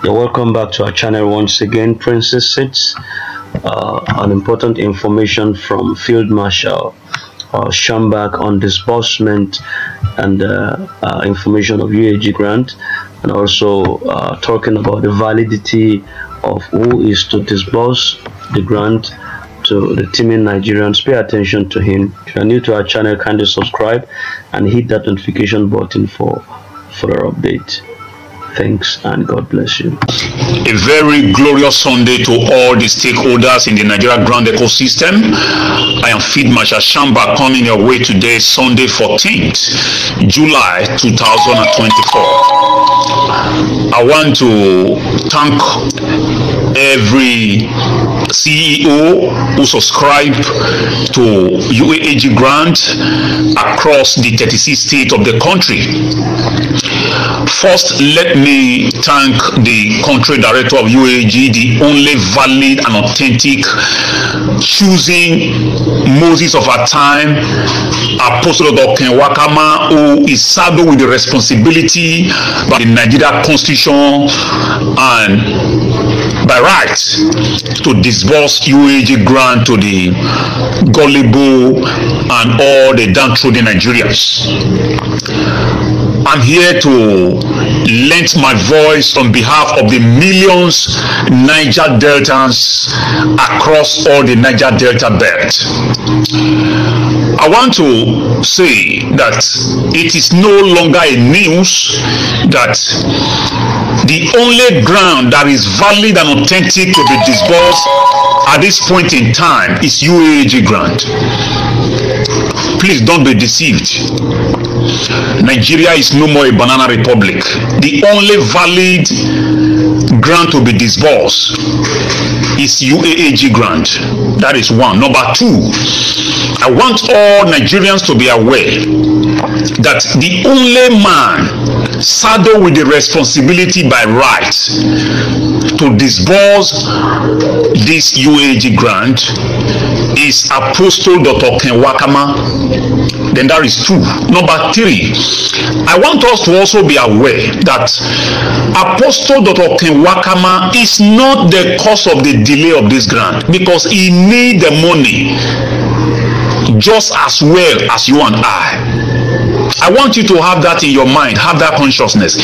You're welcome back to our channel once again, Princess Sits. An important information from Field Marshal Shambach on disbursement and information of UAAG grant, and also talking about the validity of who is to disburse the grant to the teaming Nigerians. Pay attention to him. If you're new to our channel, kindly subscribe and hit that notification button for further update. Thanks and God bless you. A very glorious Sunday to all the stakeholders in the Nigeria grant ecosystem. I am Field Marshal Shambach, coming your way today, Sunday 14th July 2024. I want to thank every CEO who subscribed to UAAG grant across the 36 states of the country. First, let me thank the country director of UAAG, the only valid and authentic choosing Moses of our time, Apostle Dr. Wakama, who is saddled with the responsibility by the Nigeria Constitution and by right to disburse UAAG grant to the gullible and all the downtrodden Nigerians. I'm here to lend my voice on behalf of the millions Niger Deltans across all the Niger Delta belt. I want to say that it is no longer a news that the only grant that is valid and authentic to be disbursed at this point in time is UAAG grant. Please don't be deceived. Nigeria is no more a banana republic. The only valid grant to be disbursed is UAAG grant. That is one. Number two, I want all Nigerians to be aware that the only man saddled with the responsibility by right to disburse this UAAG grant is Apostle Dr. Wakama. Then that is two. Number three, I want us to also be aware that Apostle Dr. Wakama is not the cause of the delay of this grant, because he needs the money just as well as you and I want you to have that in your mind, have that consciousness.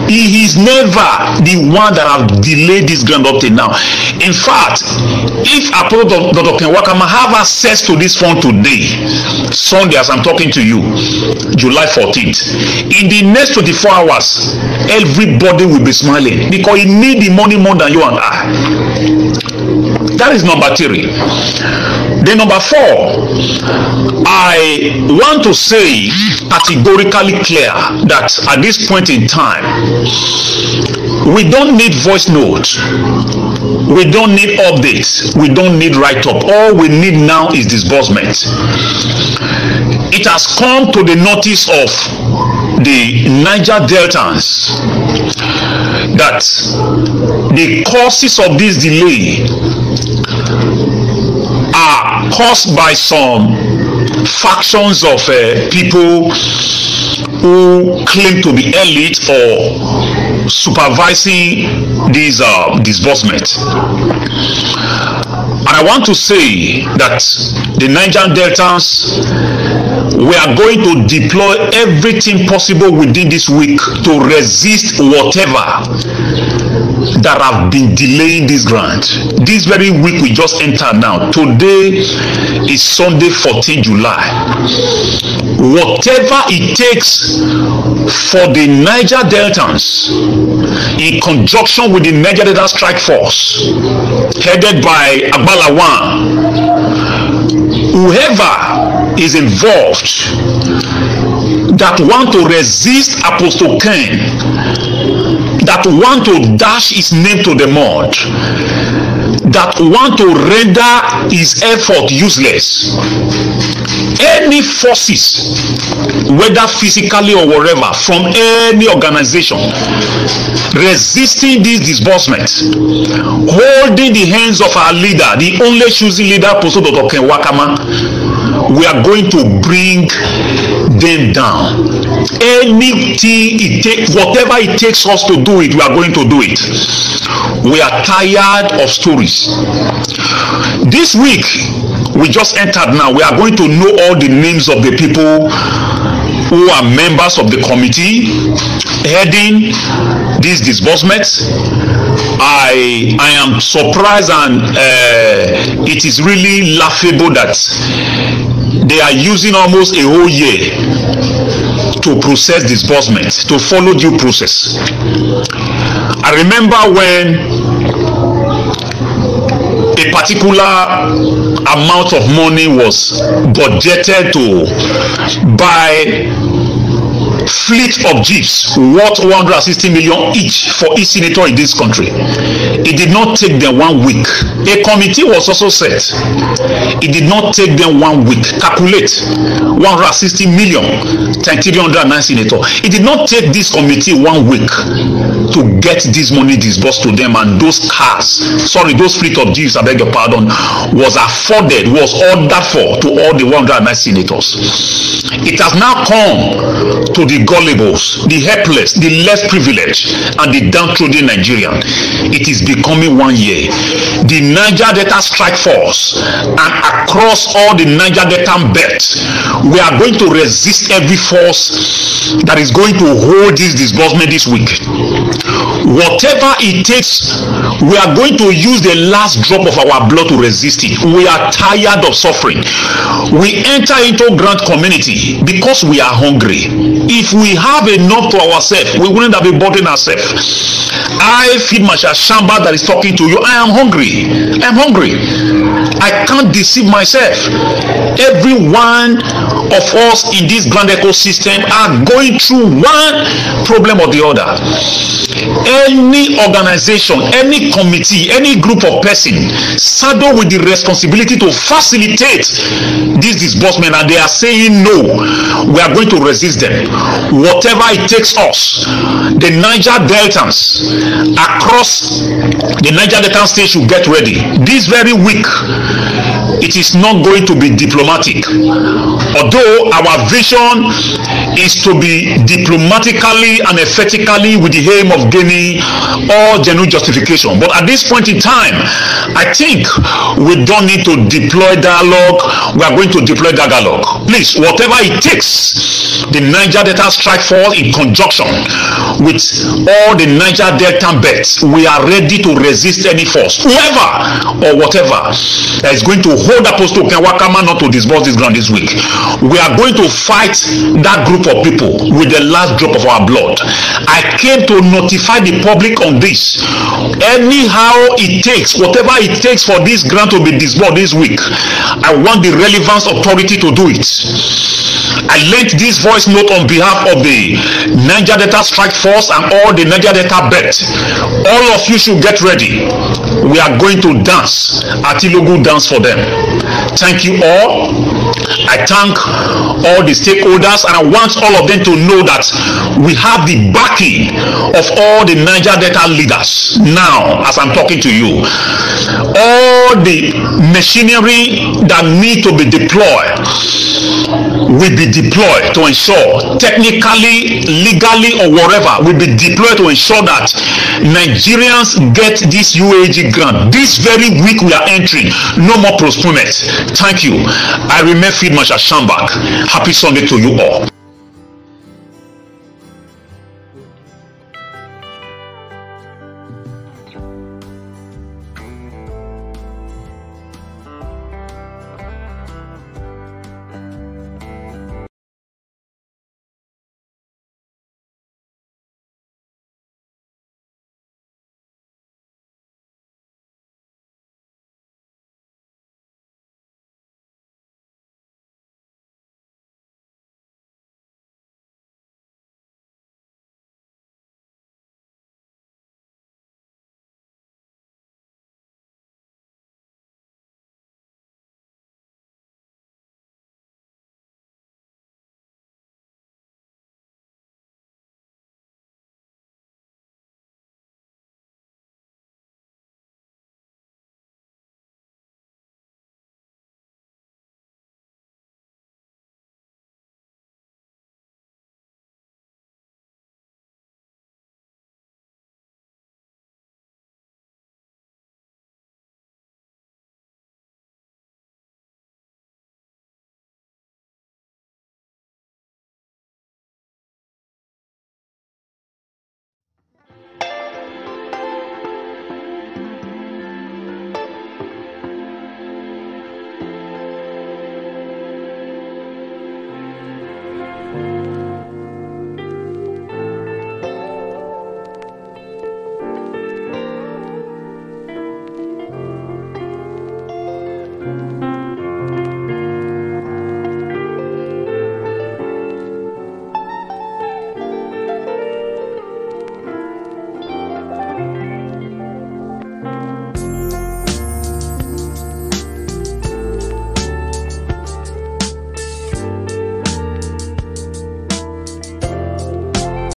He is never the one that have delayed this grant up till now. In fact, if Apostle Dr. Wakama have access to this fund today, Sunday as I'm talking to you, July 14th, in the next 24 hours, everybody will be smiling because he need the money more than you and I. That is number three. Then number four, I want to say categorically clear that at this point in time, we don't need voice notes, we don't need updates, we don't need write-up. All we need now is disbursement. It has come to the notice of the Niger Deltans that the causes of this delay are caused by some factions of people who claim to be elite or supervising these disbursement. And I want to say that the Niger Deltans, we are going to deploy everything possible within this week to resist whatever that have been delaying this grant. This very week we just entered now. Today is Sunday 14 July. Whatever it takes for the Niger Deltans, in conjunction with the Niger Delta Strike Force, headed by Agbalawan, whoever is involved that want to resist Apostle Ken, that want to dash his name to the mud, that want to render his effort useless, any forces, whether physically or wherever, from any organization resisting this disbursement, holding the hands of our leader, the only choosing leader, Apostle Dr. Wakama, we are going to bring them down. Anything it takes, whatever it takes us to do it, we are going to do it. We are tired of stories. This week we just entered now, we are going to know all the names of the people who are members of the committee heading these disbursements. I am surprised, and it is really laughable that they are using almost a whole year to process disbursement, to follow due process. I remember when a particular amount of money was budgeted to buy fleet of jeeps worth 160 million each for each senator in this country. It did not take them 1 week. A committee was also set. It did not take them 1 week. Calculate 160 million times 309 senators. It did not take this committee 1 week to get this money disbursed to them, and those cars, sorry, those fleet of jeeps, I beg your pardon, was afforded, was ordered for to all the 109 senators. It has now come to the gullibles, the helpless, the less privileged, and the downtrodden Nigerian. It is becoming 1 year. The Niger Delta Strike Force and across all the Niger Delta belt, we are going to resist every force that is going to hold this disbursement this week. Whatever it takes, we are going to use the last drop of our blood to resist it. We are tired of suffering. We enter into grant community because we are hungry. If we have enough to ourselves, we wouldn't have been bothering ourselves. I Field Marshal Shambach that is talking to you, I am hungry. I am hungry. I can't deceive myself. Every one of us in this grand ecosystem are going through one problem or the other. Any organization, any committee, any group of persons saddled with the responsibility to facilitate this disbursement, and they are saying no, we are going to resist them. Whatever it takes us, the Niger Deltans across the Niger Delta state should get ready. This very week, it is not going to be diplomatic. Although our vision is to be diplomatically and effectively with the aim of gaining all genuine justification. But at this point in time, I think we don't need to deploy dialogue. We are going to deploy dialogue. Please, whatever it takes, the Niger Delta Strike Force in conjunction with all the Niger Delta belts, we are ready to resist any force, whoever or whatever that is going to hold that post to Kenwakama not to disburse this grant this week. We are going to fight that group of people with the last drop of our blood. I came to notify the public on this. Anyhow it takes, whatever it takes for this grant to be disbursed this week, I want the relevant authority to do it. I lent this voice note on behalf of the Niger Delta Strike Force and all the Niger Delta belt. All of you should get ready. We are going to dance Atilogu dance for them. Thank you all. I thank all the stakeholders, and I want all of them to know that we have the backing of all the Niger Delta leaders now as I'm talking to you. All the machinery that need to be deployed will be deployed to ensure, technically, legally, or whatever, will be deployed to ensure that Nigerians get this UAAG grant. This very week we are entering. No more postponement. Thank you. I remain Field Marshal Shambach. Happy Sunday to you all.